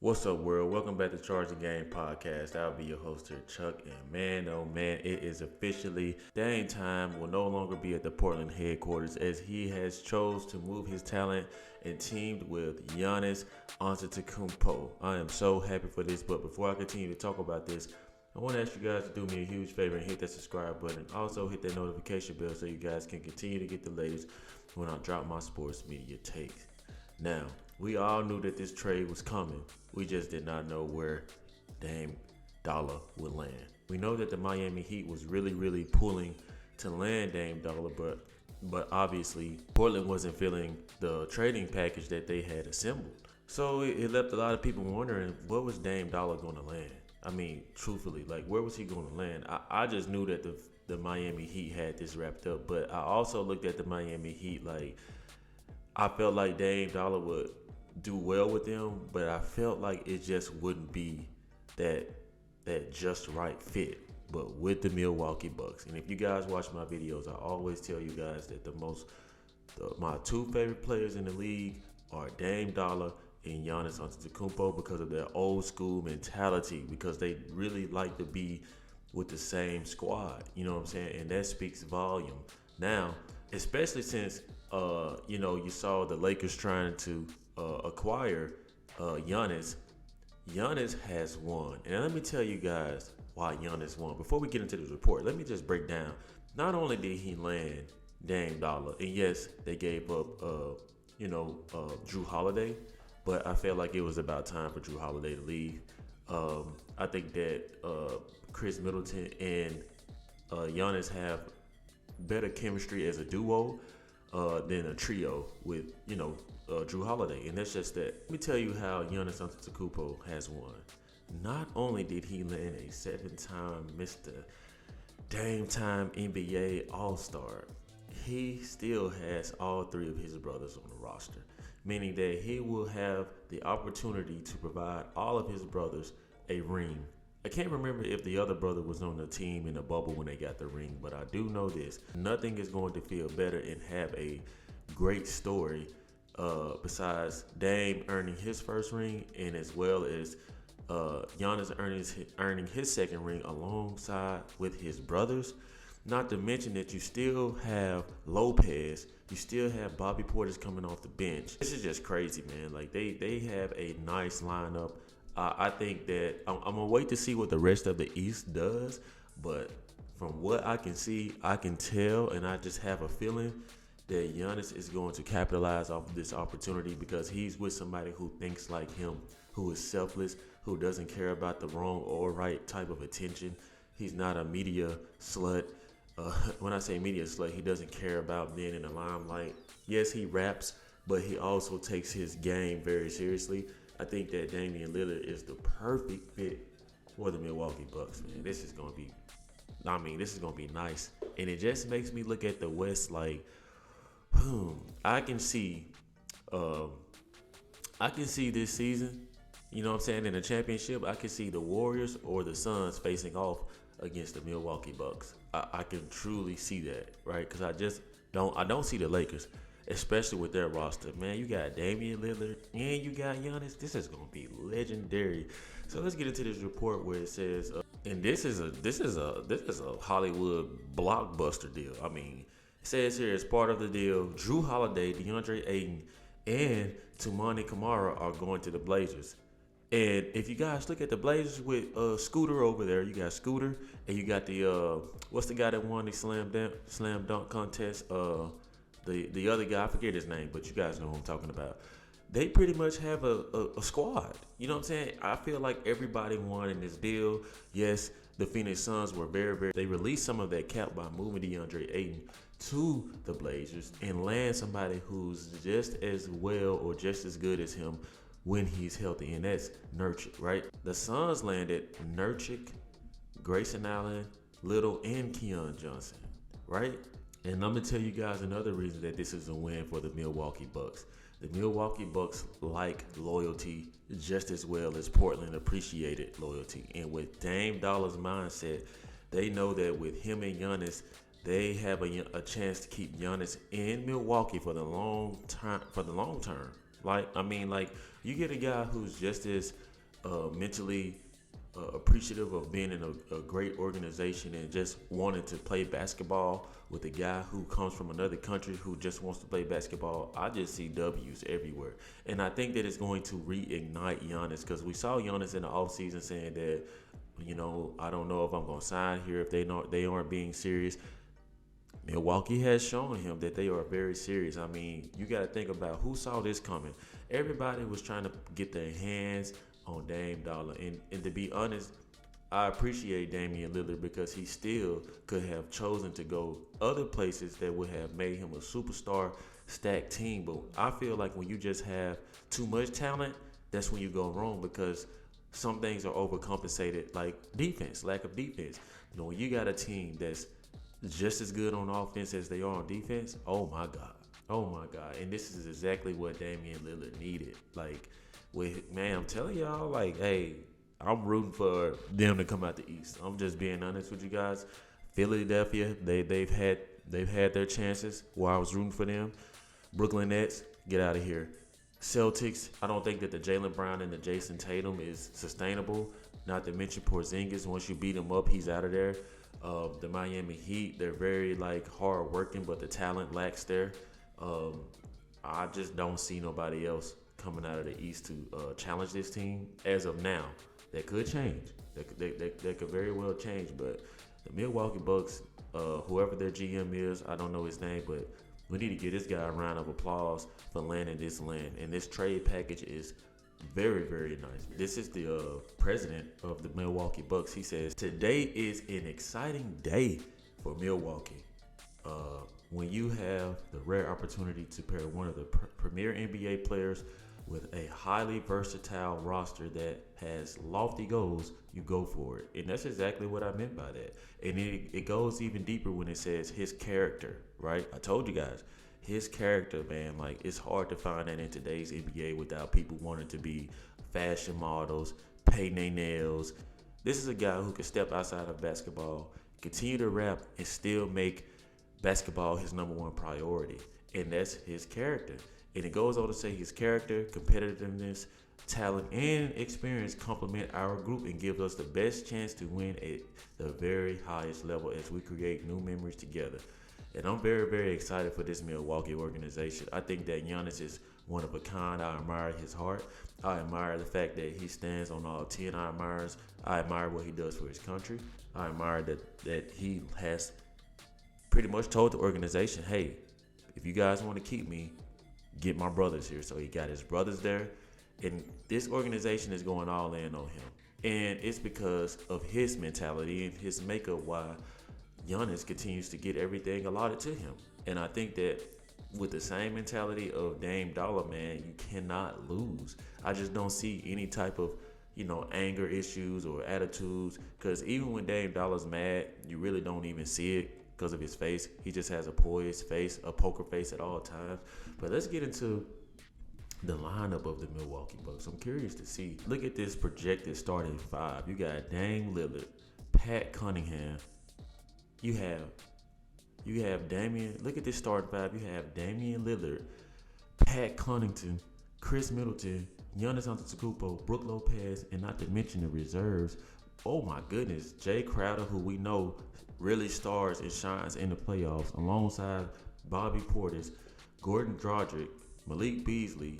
What's up, world? Welcome back to Charge the Game podcast. I'll be your host here, Chuck. And man, oh man, it is officially Dame time will no longer be at the Portland headquarters as he has chose to move his talent and teamed with Giannis Antetokounmpo. I am so happy for this, but before I continue to talk about this, I want to ask you guys to do me a huge favor and hit that subscribe button. Also hit that notification bell so you guys can continue to get the latest when I drop my sports media takes. Now, we all knew that this trade was coming. We just did not know where Dame Dollar would land. We know that the Miami Heat was really pulling to land Dame Dollar, but obviously Portland wasn't feeling the trading package that they had assembled. So it left a lot of people wondering, where was Dame Dollar going to land? I mean, truthfully, like, where was he going to land? I just knew that the Miami Heat had this wrapped up, but I also looked at the Miami Heat like, I felt like Dame Dollar would do well with them, but I felt like it just wouldn't be that just right fit. But with the Milwaukee Bucks, and if you guys watch my videos, I always tell you guys that my two favorite players in the league are Dame Dollar and Giannis Antetokounmpo because of their old school mentality, because they really like to be with the same squad. You know what I'm saying? And that speaks volume. Now, especially since you saw the Lakers trying to acquire Giannis. Giannis has won. And let me tell you guys why Giannis won. Before we get into this report, let me just break down. Not only did he land Dame Dollar, and yes, they gave up Drew Holiday, but I felt like it was about time for Drew Holiday to leave. I think that Chris Middleton and Giannis have better chemistry as a duo than a trio with, Drew Holiday. And that's just that. Let me tell you how Giannis Antetokounmpo has won. Not only did he land a 7-time Mr. Dame Time NBA All-Star, he still has all three of his brothers on the roster, meaning that he will have the opportunity to provide all of his brothers a ring. I can't remember if the other brother was on the team in the bubble when they got the ring, but I do know this. Nothing is going to feel better and have a great story besides Dame earning his first ring, and as well as Giannis earning his second ring alongside with his brothers. Not to mention that you still have Lopez, you still have Bobby Portis coming off the bench. This is just crazy, man. Like, they have a nice lineup. I think that I'm gonna wait to see what the rest of the East does, but from what I can see, I can tell, and I just have a feeling that Giannis is going to capitalize off of this opportunity because he's with somebody who thinks like him, who is selfless, who doesn't care about the wrong or right type of attention. He's not a media slut. When I say media slut, he doesn't care about being in the limelight. Yes, he raps, but he also takes his game very seriously. I think that Damian Lillard is the perfect fit for the Milwaukee Bucks, man. This is gonna be nice. And it just makes me look at the West like, I can see this season, you know what I'm saying, in the championship, I can see the Warriors or the Suns facing off against the Milwaukee Bucks. I can truly see that, right? Because I don't see the Lakers, especially with their roster. Man, you got Damian Lillard and you got Giannis. This is gonna be legendary. So let's get into this report where it says, and this is a Hollywood blockbuster deal. I mean, it says here as part of the deal, Drew Holiday, DeAndre Ayton, and Toumani Camara are going to the Blazers. And if you guys look at the Blazers with Scooter over there, you got Scooter, and you got the what's the guy that won the slam dunk contest? The other guy, I forget his name, but you guys know who I'm talking about. They pretty much have a squad. You know what I'm saying? I feel like everybody won in this deal. Yes, the Phoenix Suns were very. They released some of that cap by moving DeAndre Ayton to the Blazers and land somebody who's just as well or just as good as him when he's healthy, and that's Nurkic, right? The Suns landed Nurkic, Grayson Allen, Little, and Keon Johnson, right? And I'm going to tell you guys another reason that this is a win for the Milwaukee Bucks. The Milwaukee Bucks like loyalty just as well as Portland appreciated loyalty. And with Dame Dollar's mindset, they know that with him and Giannis, they have a chance to keep Giannis in Milwaukee for the long term. Like, you get a guy who's just as mentally appreciative of being in a great organization and just wanting to play basketball with a guy who comes from another country who just wants to play basketball. I just see W's everywhere. And I think that it's going to reignite Giannis, because we saw Giannis in the offseason saying that, I don't know if I'm going to sign here if they aren't being serious. Milwaukee has shown him that they are very serious. I mean, you got to think about who saw this coming. Everybody was trying to get their hands on Dame Dollar. And to be honest, I appreciate Damian Lillard because he still could have chosen to go other places that would have made him a superstar stacked team. But I feel like when you just have too much talent, that's when you go wrong, because some things are overcompensated, like defense, lack of defense. When you got a team that's just as good on offense as they are on defense, oh my God. And this is exactly what Damian Lillard needed. Like, I'm telling y'all, like, hey, I'm rooting for them to come out the East. I'm just being honest with you guys. Philadelphia, they've had their chances while I was rooting for them. Brooklyn Nets, get out of here. Celtics, I don't think that the Jaylen Brown and the Jason Tatum is sustainable. Not to mention Porzingis. Once you beat him up, he's out of there. The Miami Heat, they're very hard working, but the talent lacks there. I just don't see nobody else coming out of the East to challenge this team as of now. That could change. That could very well change. But the Milwaukee Bucks, whoever their GM is, I don't know his name, but we need to give this guy a round of applause for landing this land. And this trade package is very, very nice. This is the president of the Milwaukee Bucks. He says, today is an exciting day for Milwaukee. When you have the rare opportunity to pair one of the premier NBA players with a highly versatile roster that has lofty goals, you go for it. And that's exactly what I meant by that. And it goes even deeper when it says his character, right? I told you guys, his character, man, it's hard to find that in today's NBA without people wanting to be fashion models, painting their nails. This is a guy who can step outside of basketball, continue to rap, and still make basketball his number one priority. And that's his character. And it goes on to say his character, competitiveness, talent, and experience complement our group and give us the best chance to win at the very highest level as we create new memories together. And I'm very, very excited for this Milwaukee organization. I think that Giannis is one of a kind. I admire his heart. I admire the fact that he stands on all 10. I admire what he does for his country. I admire that he has pretty much told the organization, hey, if you guys want to keep me, get my brothers here. So he got his brothers there. And this organization is going all in on him. And it's because of his mentality and his makeup why Giannis continues to get everything allotted to him. And I think that with the same mentality of Dame Dollar, man, you cannot lose. I just don't see any type of, anger issues or attitudes. Because even when Dame Dollar's mad, you really don't even see it because of his face. He just has a poised face, a poker face at all times. But let's get into the lineup of the Milwaukee Bucks. I'm curious to see. Look at this projected starting five. You got Dame Lillard, Pat Cunningham. You have Damian. Look at this starting five. You have Damian Lillard, Pat Connaughton, Chris Middleton, Giannis Antetokounmpo, Brook Lopez, and not to mention the reserves. Oh my goodness, Jay Crowder, who we know really stars and shines in the playoffs, alongside Bobby Portis, Gordon Dragic, Malik Beasley.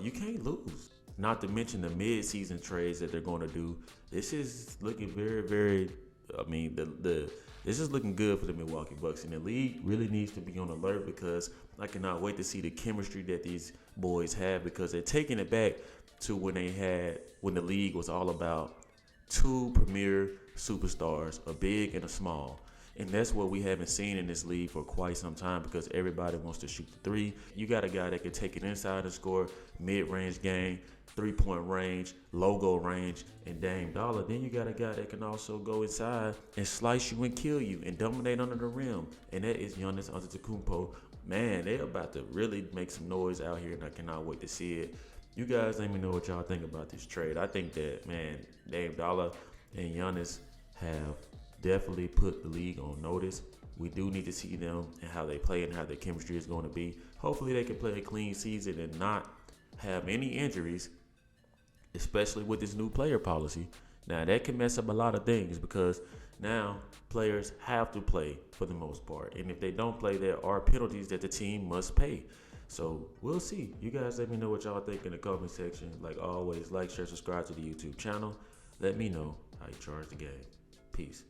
You can't lose. Not to mention the mid-season trades that they're going to do. This is looking very, very. This is looking good for the Milwaukee Bucks, and the league really needs to be on alert because I cannot wait to see the chemistry that these boys have, because they're taking it back to when the league was all about two premier superstars, a big and a small. And that's what we haven't seen in this league for quite some time, because everybody wants to shoot the three. You got a guy that can take it inside and score, mid-range game, three-point range, logo range, and Dame Dollar. Then you got a guy that can also go inside and slice you and kill you and dominate under the rim. And that is Giannis Antetokounmpo. Man, they're about to really make some noise out here, and I cannot wait to see it. You guys let me know what y'all think about this trade. I think that, man, Dame Dollar and Giannis have definitely put the league on notice. We do need to see them and how they play and how their chemistry is going to be. Hopefully they can play a clean season and not have any injuries especially with this new player policy. Now, that can mess up a lot of things because now players have to play for the most part. And if they don't play, there are penalties that the team must pay. So we'll see. You guys let me know what y'all think in the comment section. Like always, like, share, subscribe to the YouTube channel. Let me know how you charge the game. Peace.